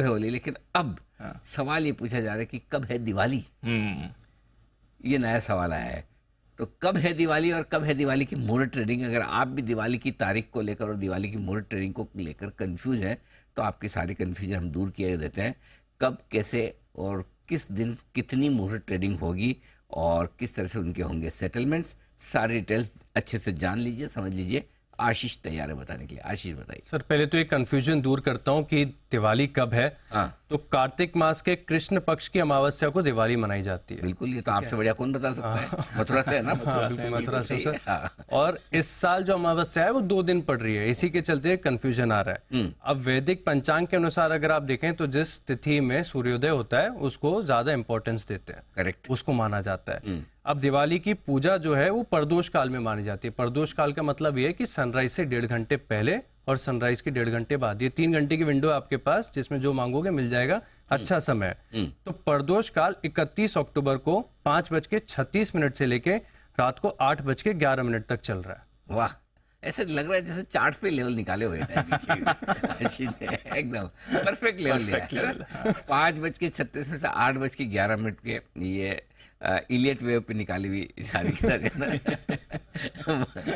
है होली, लेकिन अब सवाल ये पूछा जा रहा है कि कब है दिवाली। ये नया सवाल आया है। तो कब है दिवाली और कब है दिवाली की मुहूर्त ट्रेडिंग। अगर आप भी दिवाली की तारीख को लेकर और दिवाली की मुहूर्त ट्रेडिंग को लेकर कंफ्यूज हैं तो आपकी सारी कंफ्यूजन हम दूर किए देते हैं। कब, कैसे और किस दिन कितनी मुहूर्त ट्रेडिंग होगी और किस तरह से उनके होंगे सेटलमेंट्स, सारी डिटेल्स अच्छे से जान लीजिए, समझ लीजिए। आशीष तैयार है बताने के लिए। आशीष बताइए। सर पहले तो ये कंफ्यूजन दूर करता हूँ कि दिवाली कब है। हाँ, तो कार्तिक मास के कृष्ण पक्ष की अमावस्या को दिवाली मनाई जाती है। बिल्कुल, ये तो आपसे बढ़िया कौन बता सकता है। मथुरा से है ना। मथुरा से सर। और इस साल जो अमावस्या है वो 2 दिन पड़ रही है, इसी के चलते कंफ्यूजन आ रहा है। अब वैदिक पंचांग के अनुसार अगर आप देखें तो जिस तिथि में सूर्योदय होता है उसको ज्यादा इंपॉर्टेंस देते हैं, करेक्ट, उसको माना जाता है। अब दिवाली की पूजा जो है वो प्रदोष काल में मानी जाती है। प्रदोष काल का मतलब ये है कि सनराइज से 1.5 घंटे पहले और सनराइज के 1.5 घंटे बाद, ये 3 घंटे की विंडो आपके पास, जिसमें जो मांगोगे मिल जाएगा। अच्छा समय। तो प्रदोष काल 31 अक्टूबर को 5:36 से लेके रात को 8:11 तक चल रहा है। वाह, ऐसे लग रहा है जैसे चार्ट पे लेवल निकाले हुए थे। एकदम परफेक्ट लेवल लिया। 5:36 में से 8:11 के ये इलियट वेव पे निकाली हुई सारी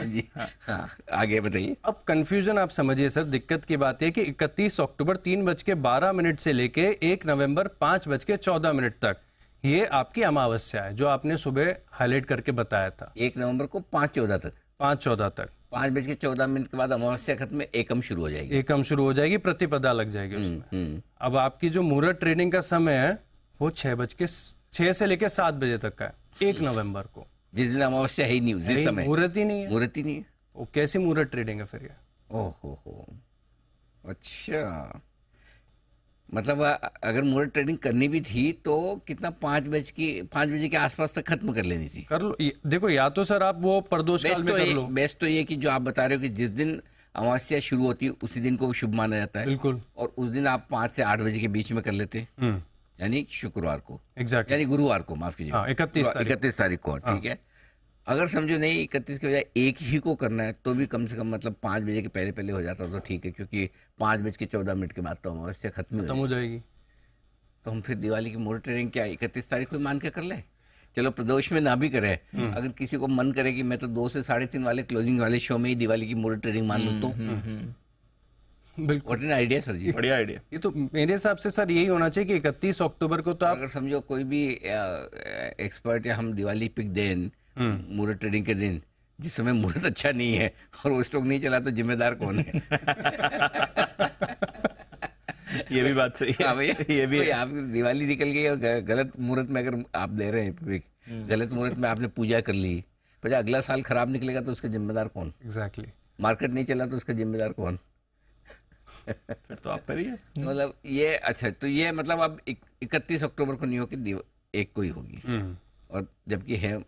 जी। हाँ, आगे बताइए। अब कंफ्यूजन आप समझिए सर, दिक्कत की बात है कि 31 अक्टूबर 3:12 से लेके 1 नवंबर 5:14 तक ये आपकी अमावस्या है, जो आपने सुबह हाईलाइट करके बताया था। 1 नवंबर को 5:14 तक, 5:14 तक 5:14 के बाद अमावस्या खत्म में एकम शुरू हो जाएगी। एकम शुरू हो जाएगी, प्रतिपदा लग जाएगी उसमें। अब आपकी जो मुहूर्त ट्रेडिंग का समय है वो 6 से लेके 7 बजे तक का है 1 नवंबर को, जिस दिन अमावस्या है ही नहीं, जिस समय मुहूर्त ही नहीं है। मुहूर्त ही नहीं है। वो कैसी मुहूर्त ट्रेडिंग है फिर ये? ओहो हो, अच्छा। मतलब अगर मुहूर्त ट्रेडिंग करनी भी थी तो कितना 5 बजे के आसपास तक खत्म कर लेनी थी। कर लो। देखो, या तो सर आप वो प्रदोष काल में कर लो। बेस्ट तो ये कि जो आप बता रहे हो कि जिस दिन अमावस्या शुरू होती है उसी दिन को शुभ माना जाता है। बिल्कुल। और उस दिन आप 5 से 8 बजे के बीच में कर लेते, यानी शुक्रवार को, एग्जैक्टली, यानी गुरुवार को, माफ कीजिए। हाँ, 31 तारीख को। ठीक है। अगर समझो नहीं 31 के बजाय एक ही को करना है तो भी कम से कम मतलब 5 बजे के पहले पहले हो जाता तो ठीक है, क्योंकि 5:14 के बाद तो अमावस्या खत्म हो जाएगी। तो हम फिर दिवाली की मुहूर्त ट्रेडिंग क्या 31 तारीख को मान के कर ले। चलो प्रदोष में ना भी करे, अगर किसी को मन करे कि मैं तो 2 से 3:30 वाले क्लोजिंग वाले शो में ही दिवाली की मुहूर्त ट्रेडिंग मान लूँ तो बिल्कुल आइडिया सर जी, बढ़िया आइडिया। ये तो मेरे हिसाब से सर यही होना चाहिए कि 31 अक्टूबर को तो आप अगर समझो कोई भी एक्सपर्ट या हम दिवाली पिक दें मुहूर्त ट्रेडिंग के दिन जिस समय मुहूर्त अच्छा नहीं है और वो स्टॉक नहीं चला तो जिम्मेदार कौन है? ये भी बात सही है। हाँ भैया, ये भी आप दिवाली निकल गई और गलत मुहूर्त में अगर आप दे रहे हैं पिक, गलत मुहूर्त में आपने पूजा कर ली, पर अगला साल खराब निकलेगा तो उसका जिम्मेदार कौन? एग्जैक्टली। मार्केट नहीं चला तो उसका जिम्मेदार कौन? फिर तो आप पर ही है। मतलब ये अच्छा, तो ये मतलब अब 31 अक्टूबर को नहीं होगी, 1 को ही होगी। और जबकि है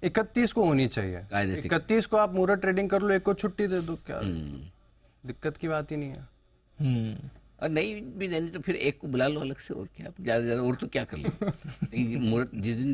31 को होनी चाहिए। 31 को आप मुहूर्त ट्रेडिंग कर लो, 1 को छुट्टी दे दो, क्या दिक्कत की बात ही नहीं है। और नहीं भी देनी तो फिर 1 को बुला लो अलग से, और क्या ज्यादा और तो क्या कर लो। मुहूर्त जिस दिन